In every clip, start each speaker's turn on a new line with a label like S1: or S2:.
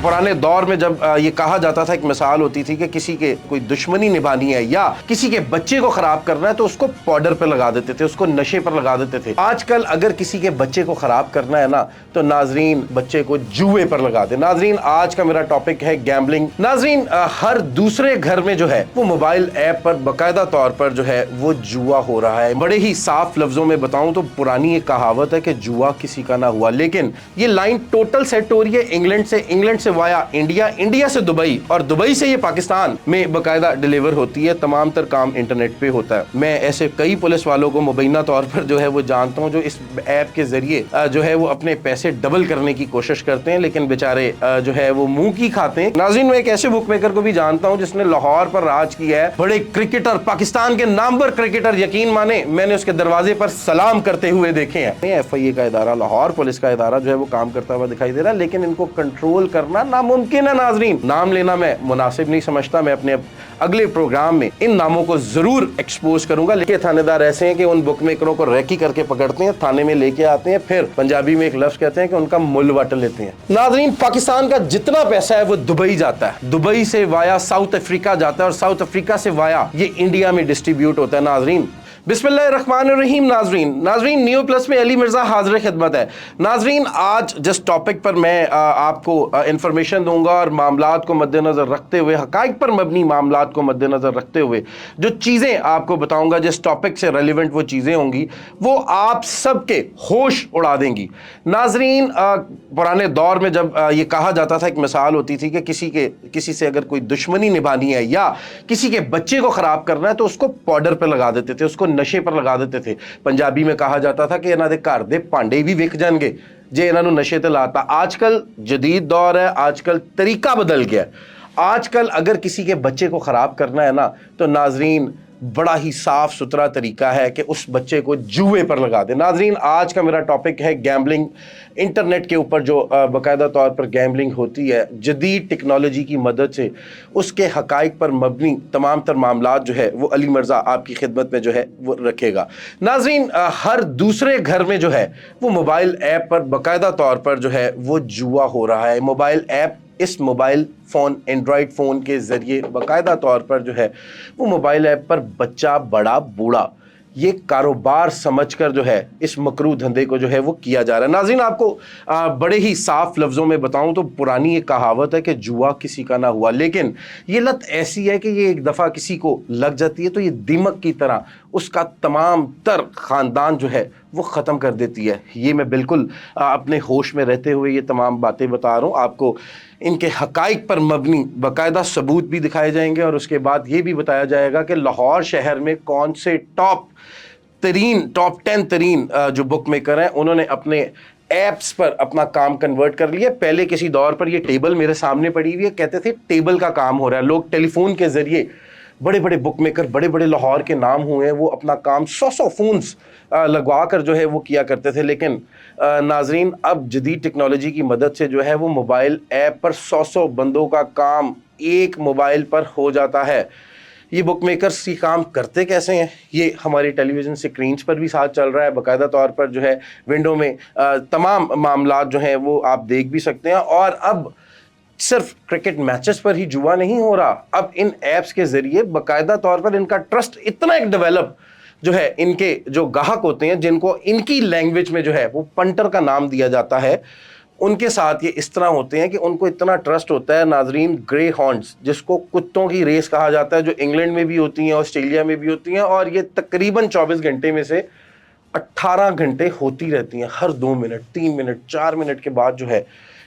S1: पुराने दौर में जब ये कहा जाता था, एक मिसाल होती थी कि किसी के कोई दुश्मनी निभानी है या किसी के बच्चे को खराब करना है तो उसको पाउडर पे लगा देते थे, उसको नशे पर लगा देते थे। आजकल अगर किसी के बच्चे को खराब करना है ना तो नाजरीन बच्चे को जुए पर लगा दे। नाजरीन आज का मेरा टॉपिक है गैम्बलिंग। नाजरीन हर दूसरे घर में जो है वो मोबाइल ऐप पर बाकायदा तौर पर जो है वो जुआ हो रहा है। बड़े ही साफ लफ्जों में बताऊं तो पुरानी एक कहावत है कि जुआ किसी का ना हुआ, लेकिन ये लाइन टोटल सेट हो रही है इंग्लैंड से वाया इंडिया, इंडिया से दुबई और दुबई से ये पाकिस्तान में बाकायदा डिलीवर होती है। तमाम तर काम इंटरनेट पे होता है। मैं ऐसे कई पुलिस वालों को मुबैना तौर पर जो है वो जानता हूं जो इस ऐप के जरिए जो है वो अपने पैसे डबल करने की कोशिश करते हैं, लेकिन बेचारे जो है वो मुंह की खाते हैं। नाज़रीन मैं एक ऐसे बुक मेकर को भी जानता हूं जिसने लाहौर पर राज किया है। बड़े क्रिकेटर, पाकिस्तान के नामवर क्रिकेटर, यकीन माने मैंने उसके दरवाजे पर सलाम करते हुए देखे हैं। FIA का इदारा, लाहौर पुलिस का इदारा जो है वो काम करता हुआ दिखाई दे रहा है, लेकिन इनको कंट्रोल करना नामुमकिन है। नाजरीन नाम लेना मैं मुनासिब नहीं समझता। मैं अपने अगले प्रोग्राम में इन नामों को जरूर एक्सपोज करूंगा। लेकिन थानेदार ऐसे हैं कि उन बुक मेकरों को रैकी करके पकड़ते हैं, थाने में लेके आते हैं, फिर पंजाबी में एक लफ्ज कहते हैं कि उनका मुल वट लेते हैं। नाजरीन पाकिस्तान का जितना पैसा है वो दुबई जाता है, दुबई से वाया साउथ अफ्रीका जाता है और साउथ अफ्रीका से वाया ये इंडिया में डिस्ट्रीब्यूट होता है। नाजरीन बिस्मिल्लाहिर्रहमानिर्रहीम। नाजरीन न्यू प्लस में अली मिर्जा हाजिर खिदमत है। नाजरीन आज जिस टॉपिक पर मैं आपको इंफॉर्मेशन दूंगा और मामलात को मद्देनजर रखते हुए, हकाइक पर मबनी मामलात को मद्देनजर रखते हुए जो चीज़ें आपको बताऊंगा, जिस टॉपिक से रेलिवेंट वो चीज़ें होंगी, वो आप सबके होश उड़ा देंगी। नाजरीन पुराने दौर में जब ये कहा जाता था, एक मिसाल होती थी कि किसी से अगर कोई दुश्मनी निभानी है या किसी के बच्चे को ख़राब करना है तो उसको पाउडर पर लगा देते थे, उसको नशे पर लगा देते थे। पंजाबी में कहा जाता था कि इन्हां दे घर दे भांडे भी विक जाएंगे जे इन्हां नूं नशे ते लाता। आजकल जदीद दौर है, आजकल तरीका बदल गया। आजकल अगर किसी के बच्चे को खराब करना है ना तो नाजरीन बड़ा ही साफ सुथरा तरीका है कि उस बच्चे को जुए पर लगा दे। नाजरीन आज का मेरा टॉपिक है गैम्बलिंग। इंटरनेट के ऊपर जो बाकायदा तौर पर गैम्बलिंग होती है जदीद टेक्नोलॉजी की मदद से, उसके हकाइक पर मबनी तमाम तर मामलात जो है वो अली मिर्ज़ा आपकी खिदमत में जो है वो रखेगा। नाजरीन हर दूसरे घर में जो है वो मोबाइल ऐप पर बाकायदा तौर पर जो है वो जुआ हो रहा है। मोबाइल ऐप, इस मोबाइल फ़ोन, एंड्रॉयड फ़ोन के ज़रिए बाकायदा तौर पर जो है वो मोबाइल ऐप पर बच्चा बड़ा बूढ़ा ये कारोबार समझकर जो है इस मकरू धंधे को जो है वो किया जा रहा है। नाज़रीन आपको बड़े ही साफ लफ्ज़ों में बताऊं तो पुरानी एक कहावत है कि जुआ किसी का ना हुआ, लेकिन ये लत ऐसी है कि ये एक दफ़ा किसी को लग जाती है तो ये दिमक की तरह उसका तमाम तर ख़ानदान जो है वो ख़त्म कर देती है। ये मैं बिल्कुल अपने होश में रहते हुए ये तमाम बातें बता रहा हूँ आपको। इनके हकाइक पर मबनी बाकायदा सबूत भी दिखाए जाएंगे और उसके बाद ये भी बताया जाएगा कि लाहौर शहर में कौन से टॉप 10 तरीन जो बुक मेकर हैं उन्होंने अपने ऐप्स पर अपना काम कन्वर्ट कर लिया। पहले किसी दौर पर ये टेबल मेरे सामने पड़ी हुई है, कहते थे टेबल का काम हो रहा है। लोग टेलीफोन के ज़रिए बड़े बड़े बुक मेकर, बड़े बड़े लाहौर के नाम हुए हैं, वो अपना काम 100 फ़ोन्स लगवा कर जो है वो किया करते थे। लेकिन नाजरीन अब जदीद टेक्नोलॉजी की मदद से जो है वो मोबाइल ऐप पर 100 बंदों का काम एक मोबाइल पर हो जाता है। ये बुक मेकर्स ये काम करते कैसे हैं, ये हमारी टेलीविज़न स्क्रीन्स पर भी साथ चल रहा है। बाकायदा तौर पर जो है विंडो में तमाम मामलात जो हैं वो आप देख भी सकते हैं। और अब सिर्फ क्रिकेट मैचेस पर ही जुआ नहीं हो रहा, अब इन ऐप्स के ज़रिए बाकायदा तौर पर इनका ट्रस्ट इतना एक डेवलप जो है, इनके जो गाहक होते हैं जिनको इनकी लैंग्वेज में जो है वो पंटर का नाम दिया जाता है, उनके साथ ये इस तरह होते हैं कि उनको इतना ट्रस्ट होता है। नाजरीन ग्रे हॉर्न्स जिसको कुत्तों की रेस कहा जाता है, जो इंग्लैंड में भी होती हैं, ऑस्ट्रेलिया में भी होती हैं, और ये तकरीबन 24 घंटे में से 18 घंटे होती रहती हैं। हर 2 मिनट, 3 मिनट, 4 मिनट के बाद जो है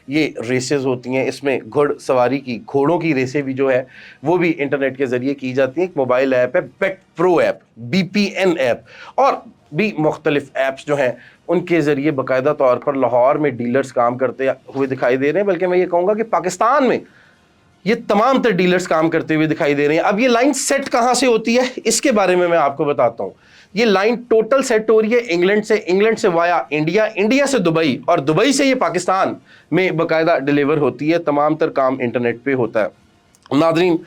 S1: ये रेसेस होती हैं। इसमें घुड़सवारी की, घोड़ों की रेसें भी जो है वो भी इंटरनेट के ज़रिए की जाती हैं। एक मोबाइल ऐप है बेट प्रो ऐप, BPN ऐप, और भी मुख्तलिफ ऐप्स जो हैं उनके ज़रिए बाकायदा तौर पर लाहौर में डीलर्स काम करते हुए दिखाई दे रहे हैं। बल्कि मैं ये कहूँगा कि पाकिस्तान में ये तमाम तर डीलर्स काम करते हुए दिखाई दे रहे हैं। अब ये लाइन सेट कहाँ से होती है इसके बारे में मैं आपको बताता हूँ। ये लाइन टोटल सेट हो रही है इंग्लैंड से वाया इंडिया, इंडिया से दुबई और दुबई से ये पाकिस्तान में बाकायदा डिलीवर होती है। तमाम तर काम इंटरनेट पे होता है। नादरीन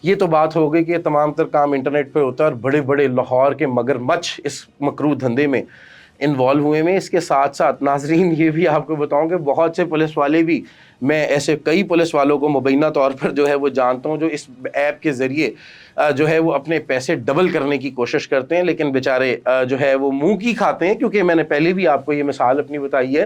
S1: ये तो बात हो गई कि ये तमाम तर काम इंटरनेट पे होता है और बड़े बड़े लाहौर के मगरमच्छ इस मकरू धंधे में انوالو ہوئے ہیں۔ اس کے ساتھ ساتھ ناظرین یہ بھی آپ کو بتاؤں کہ بہت سے پولیس والے بھی، میں ایسے کئی پولیس والوں کو مبینہ طور پر جو ہے وہ جانتا ہوں جو اس ایپ کے ذریعے جو ہے وہ اپنے پیسے ڈبل کرنے کی کوشش کرتے ہیں، لیکن بیچارے جو ہے وہ منہ کی کھاتے ہیں، کیونکہ میں نے پہلے بھی آپ کو یہ مثال اپنی بتائی ہے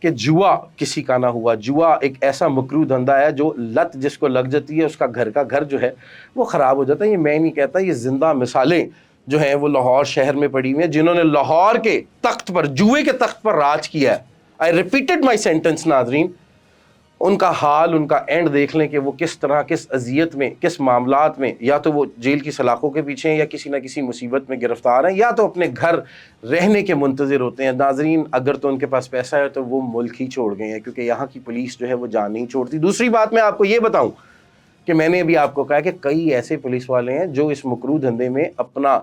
S1: کہ جوا کسی کا نہ ہوا۔ جوا ایک ایسا مکروہ دھندا ہے جو لت جس کو لگ جاتی ہے اس کا گھر جو ہے وہ خراب ہو جاتا ہے۔ یہ میں نہیں کہتا، یہ زندہ مثالیں جو ہیں وہ لاہور شہر میں پڑی ہوئی ہیں، جنہوں نے لاہور کے تخت پر، جوئے کے تخت پر راج کیا ہے۔ آئی ریپیٹڈ مائی سینٹنس ناظرین، ان کا حال، ان کا اینڈ دیکھ لیں کہ وہ کس طرح، کس اذیت میں، کس معاملات میں، یا تو وہ جیل کی سلاخوں کے پیچھے ہیں، یا کسی نہ کسی مصیبت میں گرفتار ہیں، یا تو اپنے گھر رہنے کے منتظر ہوتے ہیں۔ ناظرین اگر تو ان کے پاس پیسہ ہے تو وہ ملک ہی چھوڑ گئے ہیں، کیونکہ یہاں کی پولیس جو ہے وہ جان نہیں چھوڑتی۔ دوسری بات میں آپ کو یہ بتاؤں کہ میں نے ابھی آپ کو کہا کہ کئی ایسے پولیس والے ہیں جو اس مکروہ دھندے میں اپنا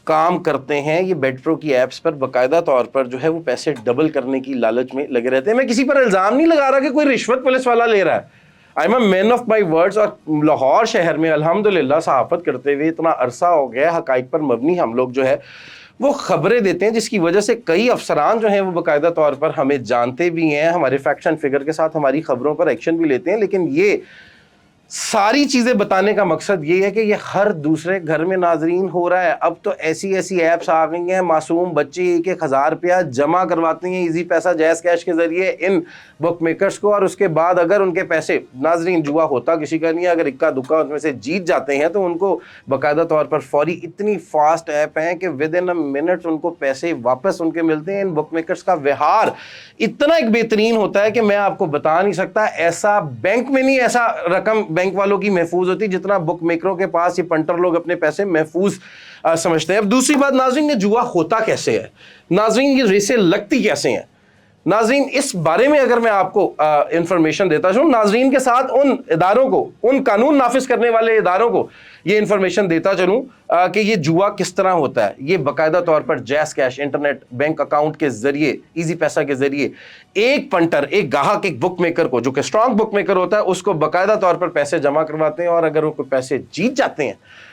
S1: کام کرتے ہیں، یہ بیڈ پرو کی ایپس پر باقاعدہ طور پر جو ہے وہ پیسے ڈبل کرنے کی لالچ میں لگے رہتے ہیں۔ میں کسی پر الزام نہیں لگا رہا کہ کوئی رشوت پولیس والا لے رہا ہے، I am a man of my words. اور لاہور شہر میں الحمدللہ صحافت کرتے ہوئے اتنا عرصہ ہو گیا، حقائق پر مبنی ہم لوگ جو ہے وہ خبریں دیتے ہیں، جس کی وجہ سے کئی افسران جو ہیں وہ باقاعدہ طور پر ہمیں جانتے بھی ہیں، ہمارے فیکٹس اینڈ فگر کے ساتھ ہماری خبروں پر ایکشن بھی لیتے ہیں۔ لیکن یہ ساری چیزیں بتانے کا مقصد یہ ہے کہ یہ ہر دوسرے گھر میں ناظرین ہو رہا ہے۔ اب تو ایسی ایپس آ گئی ہیں، معصوم بچے 1,000 روپیہ جمع کرواتے ہیں ایزی پیسہ جیز کیش کے ذریعے ان بک میکرز کو، اور اس کے بعد اگر ان کے پیسے، ناظرین جوا ہوتا کسی کا نہیں ہے، اگر اکا دکا ان میں سے جیت جاتے ہیں تو ان کو باقاعدہ طور پر فوری، اتنی فاسٹ ایپ ہیں کہ ود ان منٹ ان کو پیسے واپس ان کے ملتے ہیں۔ ان بک میکرز کا وہار اتنا ایک بہترین ہوتا ہے کہ میں آپ کو بتا نہیں سکتا، ایسا بینک میں نہیں ایسا رقم بینک والوں کی محفوظ ہوتی جتنا بک میکروں کے پاس یہ پنٹر لوگ اپنے پیسے محفوظ سمجھتے ہیں۔ اب دوسری بات ناظرین، یہ جوا ہوتا کیسے ہے، ناظرین یہ ریسیں لگتی کیسے ہیں؟ ناظرین اس بارے میں اگر میں آپ کو انفارمیشن دیتا چلوں، ناظرین کے ساتھ ان اداروں کو، ان قانون نافذ کرنے والے اداروں کو یہ انفارمیشن دیتا چلوں کہ یہ جوا کس طرح ہوتا ہے۔ یہ باقاعدہ طور پر جیز کیش، انٹرنیٹ بینک اکاؤنٹ کے ذریعے، ایزی پیسہ کے ذریعے ایک پنٹر، ایک گاہک، ایک بک میکر کو، جو کہ اسٹرانگ بک میکر ہوتا ہے، اس کو باقاعدہ طور پر پیسے جمع کرواتے ہیں، اور اگر وہ کوئی پیسے جیت جاتے ہیں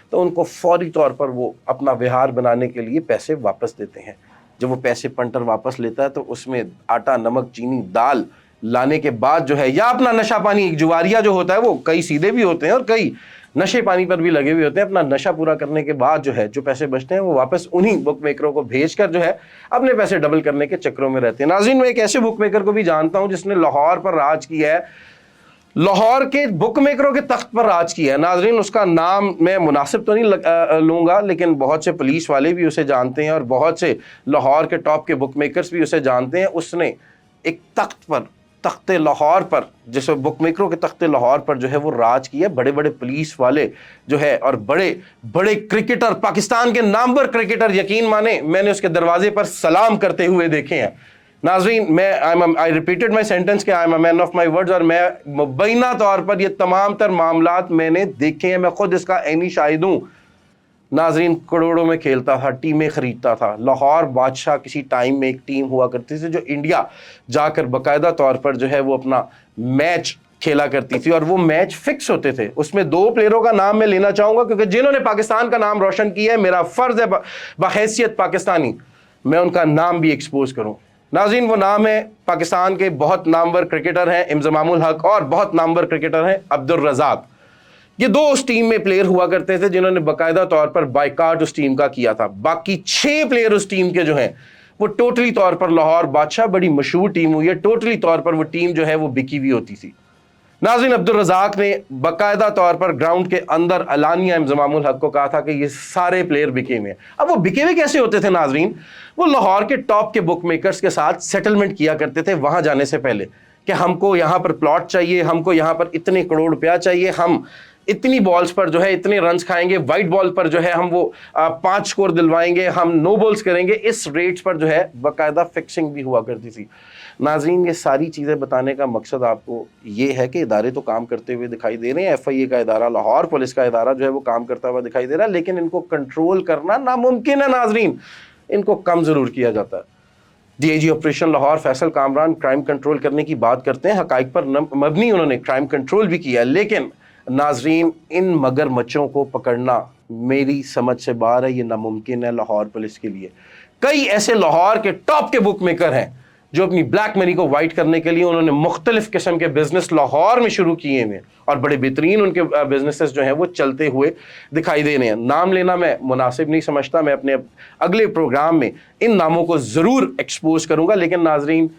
S1: تو ان کو فوری طور پر وہ اپنا وہار بنانے کے لیے پیسے واپس دیتے ہیں۔ جب وہ پیسے پنٹر واپس لیتا ہے تو اس میں آٹا، نمک، چینی، دال لانے کے بعد جو ہے، یا اپنا نشہ پانی، جواریا جو ہوتا ہے وہ کئی سیدھے بھی ہوتے ہیں اور کئی نشے پانی پر بھی لگے ہوئے ہوتے ہیں، اپنا نشہ پورا کرنے کے بعد جو ہے جو پیسے بچتے ہیں وہ واپس انہی بک میکروں کو بھیج کر جو ہے اپنے پیسے ڈبل کرنے کے چکروں میں رہتے ہیں۔ ناظرین میں ایک ایسے بک میکر کو بھی جانتا ہوں جس نے لاہور پر راج کیا ہے، لاہور کے بک میکروں کے تخت پر راج کیا ہے۔ ناظرین اس کا نام میں مناسب تو نہیں لوں گا، لیکن بہت سے پولیس والے بھی اسے جانتے ہیں اور بہت سے لاہور کے ٹاپ کے بک میکرز بھی اسے جانتے ہیں۔ اس نے ایک تخت پر، تخت لاہور پر، جسے بک میکروں کے تخت لاہور پر جو ہے وہ راج کیا ہے۔ بڑے بڑے پولیس والے جو ہے اور بڑے بڑے کرکٹر، پاکستان کے نامور کرکٹر، یقین مانیں میں نے اس کے دروازے پر سلام کرتے ہوئے دیکھے ہیں۔ ناظرین میں I repeated my sentence کہ I am a man of my words، اور میں مبینہ طور پر یہ تمام تر معاملات میں نے دیکھے ہیں، میں خود اس کا عینی شاہد ہوں۔ ناظرین کروڑوں میں کھیلتا تھا، ٹیمیں خریدتا تھا۔ لاہور بادشاہ کسی ٹائم میں ایک ٹیم ہوا کرتی تھی جو انڈیا جا کر باقاعدہ طور پر جو ہے وہ اپنا میچ کھیلا کرتی تھی، اور وہ میچ فکس ہوتے تھے۔ اس میں 2 پلیئروں کا نام میں لینا چاہوں گا کیونکہ جنہوں نے پاکستان کا نام روشن کیا ہے، میرا فرض ہے بحیثیت پاکستانی میں ان کا نام بھی ایکسپوز کروں۔ ناظرین وہ نام ہے پاکستان کے بہت نامور کرکٹر ہیں انضمام الحق، اور بہت نامور کرکٹر ہیں عبد الرزاق۔ یہ 2 اس ٹیم میں پلیئر ہوا کرتے تھے جنہوں نے باقاعدہ طور پر بائیکاٹ اس ٹیم کا کیا تھا۔ باقی 6 پلیئر اس ٹیم کے جو ہیں وہ ٹوٹلی طور پر، لاہور بادشاہ بڑی مشہور ٹیم ہوئی ہے، ٹوٹلی طور پر وہ ٹیم جو ہے وہ بکی ہوئی ہوتی تھی۔ ناظرین عبد الرزاق نے باقاعدہ طور پر گراؤنڈ کے اندر علانیہ انضمام الحق کو کہا تھا کہ یہ سارے پلیئر بکے ہوئے ہیں۔ اب وہ بکے ہوئے کیسے ہوتے تھے ناظرین؟ وہ لاہور کے ٹاپ کے بک میکرز کے ساتھ سیٹلمنٹ کیا کرتے تھے وہاں جانے سے پہلے کہ ہم کو یہاں پر پلاٹ چاہیے، ہم کو یہاں پر اتنے کروڑ روپیہ چاہیے، ہم اتنی بالز پر جو ہے اتنے رنز کھائیں گے، وائٹ بال پر جو ہے ہم وہ 5 سکور دلوائیں گے، ہم نو بالز کریں گے، اس ریٹس پر جو ہے باقاعدہ فکسنگ بھی ہوا کرتی تھی۔ ناظرین یہ ساری چیزیں بتانے کا مقصد آپ کو یہ ہے کہ ادارے تو کام کرتے ہوئے دکھائی دے رہے ہیں، ایف آئی اے کا ادارہ، لاہور پولیس کا ادارہ جو ہے وہ کام کرتا ہوا دکھائی دے رہا ہے، لیکن ان کو کنٹرول کرنا ناممکن ہے۔ ناظرین ان کو کم ضرور کیا جاتا ہے۔ D I G operation Lahore Faisal Kamran crime control کرنے کی بات کرتے ہیں، حقائق پر مبنی انہوں نے کرائم کنٹرول بھی کیا ہے، لیکن ناظرین ان مگر مچھوں کو پکڑنا میری سمجھ سے باہر ہے، یہ ناممکن ہے لاہور پولیس کے لیے۔ कई ऐसे लाहौर के टॉप के बुक मेकर हैं जो अपनी ब्लैक मनी को वाइट करने के लिए उन्होंने मुख्तलिफ किस्म के बिजनेस लाहौर में शुरू किए हैं और बड़े बेहतरीन उनके बिजनेसेस जो हैं वो चलते हुए दिखाई दे रहे हैं। नाम लेना मैं मुनासिब नहीं समझता, मैं अपने अगले प्रोग्राम में इन नामों को ज़रूर एक्सपोज करूंगा, लेकिन नाजरीन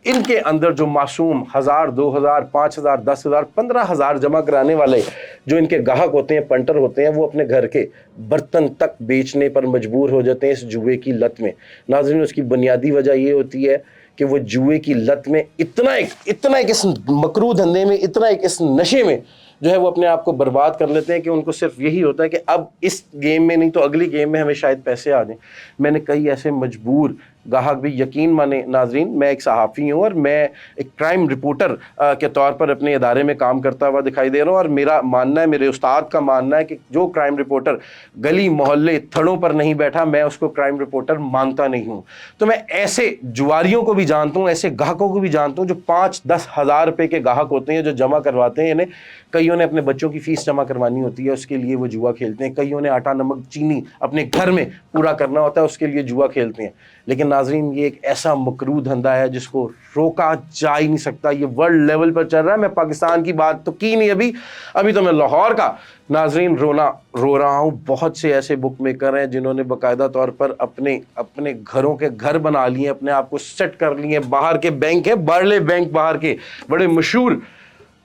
S1: इनके अंदर जो मासूम 1000, 2000, 5000, 10,000, 15,000 जमा कराने वाले जो इनके गाहक होते हैं, पंटर होते हैं, वो अपने घर के बर्तन तक बेचने पर मजबूर हो जाते हैं इस जुए की लत में। नाज़रीन उसकी बुनियादी वजह ये होती है कि वो जुए की लत में इतना एक इस मकरू धंधे में, इतना एक इस नशे में जो है वो अपने आप को बर्बाद कर लेते हैं कि उनको सिर्फ यही होता है कि अब इस गेम में नहीं तो अगली गेम में हमें शायद पैसे आ जाएं। मैंने कई ऐसे मजबूर गाहक भी, यकीन माने नाजरीन, मैं एक सहाफ़ी हूँ और मैं एक क्राइम रिपोर्टर के तौर पर अपने इदारे में काम करता हुआ दिखाई दे रहा हूँ, और मेरा मानना है, मेरे उस्ताद का मानना है कि जो क्राइम रिपोर्टर गली मोहल्ले थड़ों पर नहीं बैठा, मैं उसको क्राइम रिपोर्टर मानता नहीं हूँ। तो मैं ऐसे जुआरियों को भी जानता हूँ, ऐसे गाहकों को भी जानता हूँ जो 5-10 हज़ार रुपये के गाहक होते हैं, जो जमा करवाते हैं। इन्हें कईयों ने अपने बच्चों की फ़ीस जमा करवानी होती है, उसके लिए वो जुआ खेलते हैं। कईयों ने आटा नमक चीनी अपने घर में पूरा करना होता है, उसके लिए जुआ खेलते हैं। लेकिन नाजरीन ये एक ऐसा मकरू धंधा है जिसको रोका जा ही नहीं सकता। ये वर्ल्ड लेवल पर चल रहा है। मैं पाकिस्तान की बात तो की नहीं अभी तो मैं लाहौर का नाजरीन रो रहा हूँ। बहुत से ऐसे बुक मेकर हैं जिन्होंने बाकायदा तौर पर अपने घरों के घर बना लिए, अपने आप को सेट कर लिए। बाहर के बैंक है, बार्ले बैंक, बाहर के बड़े मशहूर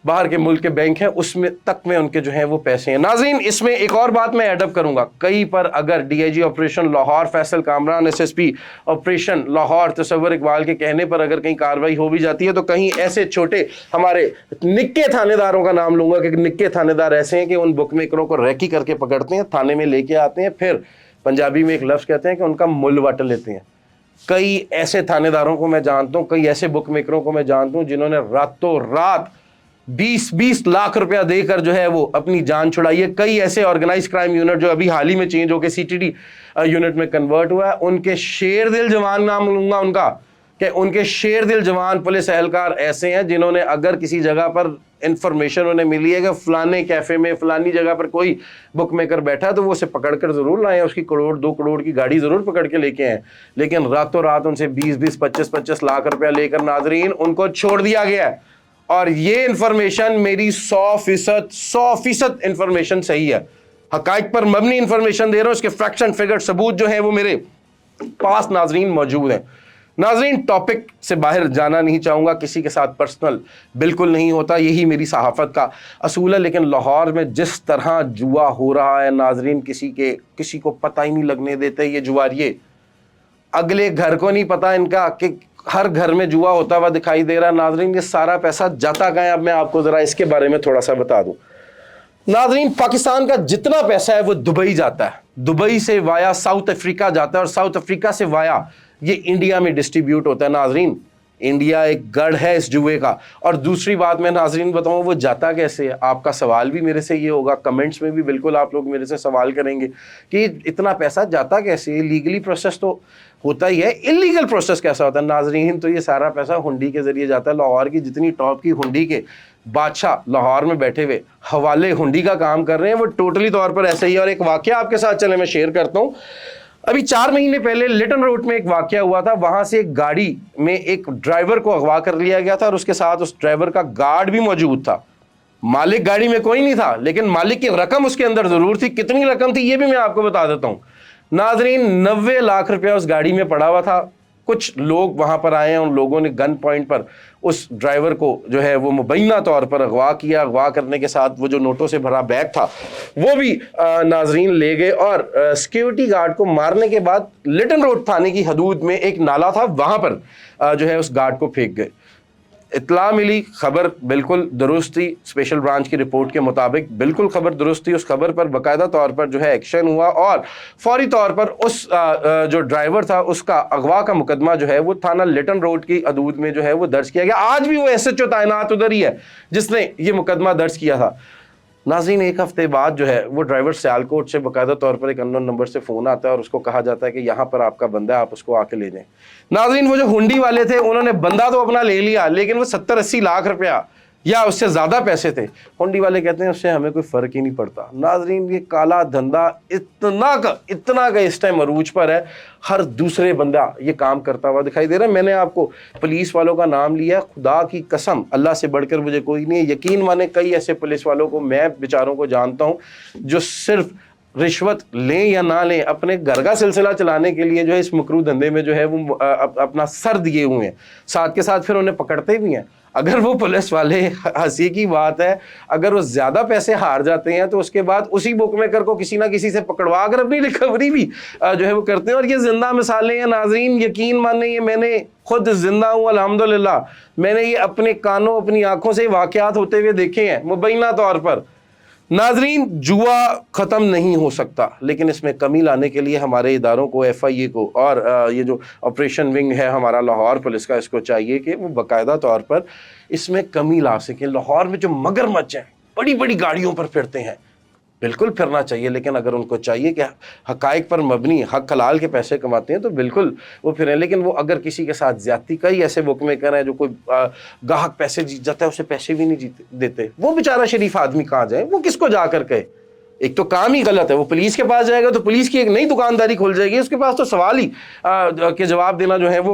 S1: बाहर के मुल्क के बैंक हैं, उसमें तक में उनके जो हैं वो पैसे हैं। नाज़रीन इसमें एक और बात मैं एडअप करूंगा, कई पर अगर DIG operation Lahore Faisal Kamran, SSP operation Lahore Tasawwur Iqbal के कहने पर अगर कहीं कार्रवाई हो भी जाती है तो कहीं ऐसे छोटे हमारे निक्के थानेदारों का नाम लूंगा कि निक्के थानेदार ऐसे हैं कि उन बुक मेकरों को रैकी करके पकड़ते हैं, थाने में लेके आते हैं, फिर पंजाबी में एक लफ्ज़ कहते हैं कि उनका मुल वट लेते हैं। कई ऐसे थानेदारों को मैं जानता हूँ, कई ऐसे बुक मेकरों को मैं जानता हूँ जिन्होंने रातों रात 20-20 लाख रुपया देकर जो है वो अपनी जान छुड़ाई है। कई ऐसे ऑर्गेनाइज क्राइम यूनिट जो अभी हाल ही में चेंज होकर सीटीडी यूनिट में कन्वर्ट हुआ है, उनके शेर दिल जवान नाम लूंगा उनका, कि उनके शेर दिल जवान पुलिस एहलकार ऐसे हैं जिन्होंने अगर किसी जगह पर इंफॉर्मेशन उन्हें मिली है कि फलाने कैफे में फलानी जगह पर कोई बुक मेकर बैठा है तो वो उसे पकड़ कर जरूर लाए, उसकी 1-2 करोड़ की गाड़ी जरूर पकड़ के लेके आए, लेकिन रातों रात उनसे 20-20, 25-25 लाख रुपया लेकर नाजरीन उनको छोड़ दिया गया है। और ये इंफॉर्मेशन मेरी 100% इंफॉर्मेशन सही है, हकाइक पर मबनी इंफॉर्मेशन दे रहा हूं, इसके फ्रैक्शन फिगर सबूत जो है वो मेरे पास नाजरीन मौजूद हैं। नाजरीन टॉपिक से बाहर जाना नहीं चाहूंगा, किसी के साथ पर्सनल बिल्कुल नहीं होता, यही मेरी सहाफत का असूल है, लेकिन लाहौर में जिस तरह जुआ हो रहा है नाजरीन, किसी को पता ही नहीं लगने देते ये जुआरिये। अगले घर को नहीं पता इनका कि हर घर में जुआ होता हुआ दिखाई दे रहा है। नाजरीन ये सारा पैसा जाता कहाँ है, अब मैं आपको जरा इसके बारे में थोड़ा सा बता दूं। नाजरीन पाकिस्तान का जितना पैसा है वो दुबई जाता है, दुबई से वाया साउथ अफ्रीका जाता है, और साउथ अफ्रीका से वाया ये इंडिया में डिस्ट्रीब्यूट होता है। नाजरीन इंडिया एक गढ़ है इस जुए का। और दूसरी बात मैं नाजरीन बताऊं वो जाता कैसे है, आपका सवाल भी मेरे से ये होगा, कमेंट्स में भी बिल्कुल आप लोग मेरे से सवाल करेंगे कि इतना पैसा जाता कैसे, लीगली प्रोसेस तो होता ही है, इलीगल प्रोसेस कैसा होता है। नाजरीन तो ये सारा पैसा हुंडी के जरिए जाता है। लाहौर की जितनी टॉप की हुंडी के बादशाह लाहौर में बैठे हुए हवाले हुंडी का काम कर रहे हैं वो टोटली तौर पर ऐसे ही। और एक वाकया आपके साथ चले मैं शेयर करता हूँ। अभी 4 महीने पहले लिटन रोड में एक वाकया हुआ था, वहां से एक गाड़ी में एक ड्राइवर को अगवा कर लिया गया था और उसके साथ उस ड्राइवर का गार्ड भी मौजूद था। मालिक गाड़ी में कोई नहीं था, लेकिन मालिक की रकम उसके अंदर जरूर थी। कितनी रकम थी ये भी मैं आपको बता देता हूं नाजरीन, 90 लाख रुपया उस गाड़ी में पड़ा हुआ था। कुछ लोग वहां पर आए हैं, उन लोगों ने गन पॉइंट पर उस ड्राइवर को जो है वो मुबैना तौर पर अगवा किया। अगवा करने के साथ वो जो नोटों से भरा बैग था वो भी नाजरीन ले गए, और सिक्योरिटी गार्ड को मारने के बाद लिटन रोड थाने की हदूद में एक नाला था, वहां पर जो है उस गार्ड को फेंक गए। इत्ला मिली, खबर बिल्कुल दुरुस्त थी, स्पेशल ब्रांच की रिपोर्ट के मुताबिक बिल्कुल खबर दुरुस्त थी। उस खबर पर बाकायदा तौर पर जो है एक्शन हुआ और फौरी तौर पर उस जो ड्राइवर था उसका अगवा का मुकदमा जो है वो थाना लिटन रोड की हदूद में जो है वो दर्ज किया गया। आज भी वो एसएचओ तैनात उधर ही है जिसने ये मुकदमा दर्ज किया था। नाज़रीन एक हफ्ते बाद जो है वो ड्राइवर सियालकोट से बाकायदा तौर पर एक अननोन नंबर से फ़ोन आता है और उसको कहा जाता है कि यहाँ पर आपका बंदा है, आप उसको आके ले जाएं। नाज़रीन वो जो हुंडी वाले थे उन्होंने बंदा तो अपना ले लिया, लेकिन वो 70-80 लाख रुपया या उससे ज़्यादा पैसे थे, हुंडी वाले कहते हैं उससे हमें कोई फ़र्क ही नहीं पड़ता। नाज़रीन, ये काला धंधा इतना का इस टाइम अरूज पर है, हर दूसरे बंदा ये काम करता हुआ दिखाई दे रहा है। मैंने आपको पुलिस वालों का नाम लिया, खुदा की कसम अल्लाह से बढ़कर मुझे कोई नहीं है, यकीन माने कई ऐसे पुलिस वालों को मैं बेचारों को जानता हूँ जो सिर्फ रिश्वत लें या ना लें, अपने घर का सिलसिला चलाने के लिए जो है इस मकरू धंधे में जो है वो अपना सर दिए हुए हैं, साथ के साथ फिर उन्हें पकड़ते भी हैं। अगर वो पुलिस वाले, हंसी की बात है, अगर वो ज़्यादा पैसे हार जाते हैं तो उसके बाद उसी बुक मेकर को किसी ना किसी से पकड़वा कर अपनी रिकवरी भी जो है वो करते हैं। और ये जिंदा मिसालें हैं नाज़रीन, यकीन माने ये मैंने खुद जिंदा हूँ अल्हम्दुलिल्लाह, मैंने ये अपने कानों अपनी आंखों से वाक़यात होते हुए देखे हैं मुबैना तौर पर। नाजरीन, जुआ ख़त्म नहीं हो सकता, लेकिन इसमें कमी लाने के लिए हमारे इदारों को, FIA को और ये जो ऑपरेशन विंग है हमारा लाहौर पुलिस का, इसको चाहिए कि वो बाकायदा तौर पर इसमें कमी ला सकें। लाहौर में जो मगरमच्छ हैं बड़ी बड़ी गाड़ियों पर फिरते हैं, बिल्कुल फिरना चाहिए, लेकिन अगर उनको चाहिए कि हकाइक पर मबनी हक हलाल के पैसे कमाते हैं तो बिल्कुल वो फिरें। लेकिन वो अगर किसी के साथ ज्यादती, कई ऐसे बुक मेकर हैं जो कोई गाहक पैसे जीत जाता है उसे पैसे भी नहीं देते, वो बेचारा शरीफ आदमी कहाँ जाए, वो किसको जाकर कहे? एक तो काम ही गलत है, वो पुलिस के पास जाएगा तो पुलिस की एक नई दुकानदारी खुल जाएगी, उसके पास तो सवाल ही के जवाब देना जो है वो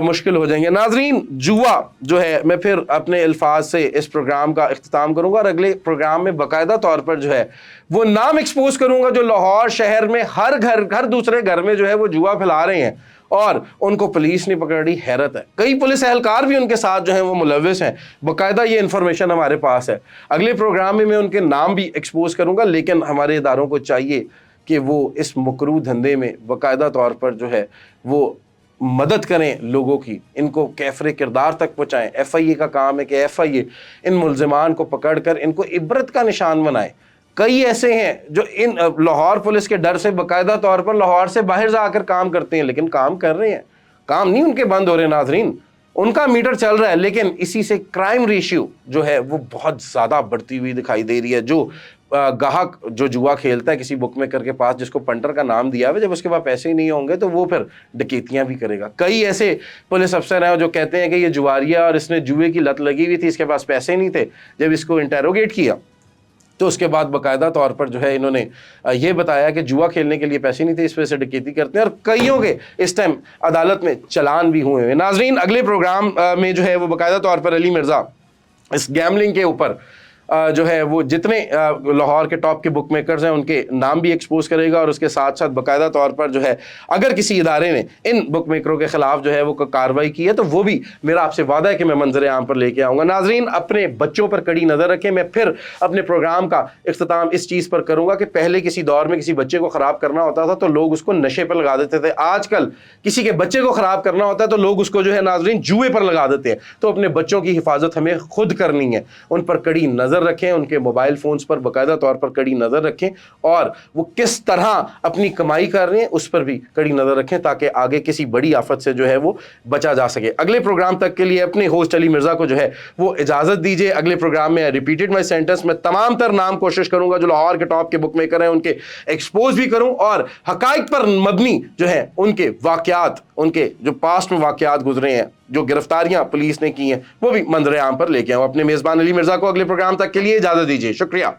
S1: मुश्किल हो जाएंगे। नाजरीन, जुआ जो है, मैं फिर अपने अल्फाज से इस प्रोग्राम का इख्तिताम करूंगा और अगले प्रोग्राम में बाकायदा तौर पर जो है वो नाम एक्सपोज करूंगा जो लाहौर शहर में हर दूसरे घर में जो है वो जुआ फैला रहे हैं और उनको पुलिस नहीं पकड़ रही। हैरत है, कई पुलिस एहलकार भी उनके साथ जो है वो मुलविस हैं, बाकायदा ये इन्फॉर्मेशन हमारे पास है। अगले प्रोग्राम में मैं उनके नाम भी एक्सपोज करूंगा, लेकिन हमारे इदारों को चाहिए कि वो इस मकरू धंधे में बाकायदा तौर पर जो है वो मदद करें लोगों की, इनको कैफरे किरदार तक पहुँचाएँ। FIA का काम है कि FIA इन मुल्ज़िमान को पकड़ कर इनको इबरत का निशान बनाए। कई ऐसे हैं जो इन लाहौर पुलिस के डर से बाकायदा तौर पर लाहौर से बाहर जाकर काम करते हैं, लेकिन काम कर रहे हैं, काम नहीं उनके बंद हो रहे नाजरीन, उनका मीटर चल रहा है। लेकिन इसी से क्राइम रेशियो जो है वो बहुत ज़्यादा बढ़ती हुई दिखाई दे रही है। जो गाहक जो जुआ खेलता है किसी बुक मेकर के पास, जिसको पंटर का नाम दिया हुआ, जब उसके पास पैसे ही नहीं होंगे तो वो फिर डकैतियां भी करेगा। कई ऐसे पुलिस अफसर हैं जो कहते हैं कि ये जुआरिया और इसने जुए की लत लगी हुई थी, इसके पास पैसे नहीं थे। जब इसको इंटेरोगेट किया तो उसके बाद बाकायदा तौर पर जो है इन्होंने ये बताया कि जुआ खेलने के लिए पैसे नहीं थे, इस वजह से डकैती करते हैं, और कईयों के इस टाइम अदालत में चलान भी हुए हैं। नाजरीन, अगले प्रोग्राम में जो है वो बाकायदा तौर पर अली मिर्ज़ा इस गैमलिंग के ऊपर जो है वो जितने लाहौर के टॉप के बुक मेकर्स हैं उनके नाम भी एक्सपोज करेगा, और उसके साथ साथ बाकायदा तौर पर जो है अगर किसी इदारे ने इन बुक मेकरों के खिलाफ जो है वो कार्रवाई की है तो वो भी मेरा आपसे वादा है कि मैं मंजर आम पर लेके आऊँगा। नाजरीन, अपने बच्चों पर कड़ी नज़र रखें। मैं फिर अपने प्रोग्राम का इख्तिताम इस चीज़ पर करूँगा कि पहले किसी दौर में किसी बच्चे को ख़राब करना होता था तो लोग उसको नशे पर लगा देते थे, आजकल किसी के बच्चे को ख़राब करना होता है तो लोग उसको जो है नाजरीन जुए पर लगा देते हैं। तो अपने बच्चों की हिफाजत हमें खुद करनी है, उन पर कड़ी नज़र रखें, उनके मोबाइल फोन्स पर बाकायदा तौर पर कड़ी नजर रखें, और वो किस तरह अपनी कमाई कर रहे हैं उस पर भी कड़ी नजर रखें ताकि आगे किसी बड़ी आफत से जो है वो बचा जा सके। अगले प्रोग्राम तक के लिए अपने होस्ट अली मिर्जा को जो है वो इजाजत दीजिए। अगले प्रोग्राम में रिपीटेड माई सेंटेंस में तमाम तर नाम कोशिश करूंगा जो लाहौर के टॉप के बुक मेकर हैं उनके एक्सपोज भी करूं, और हकाइक पर मबनी जो है उनके वाकयात, उनके जो पास्ट में वाकयात गुजरे हैं, जो गिरफ्तारियां पुलिस ने की हैं, वो भी मंजर आम पर लेके आऊं। अपने मेजबान अली मिर्जा को अगले प्रोग्राम तक के लिए इजाजत दीजिए। शुक्रिया।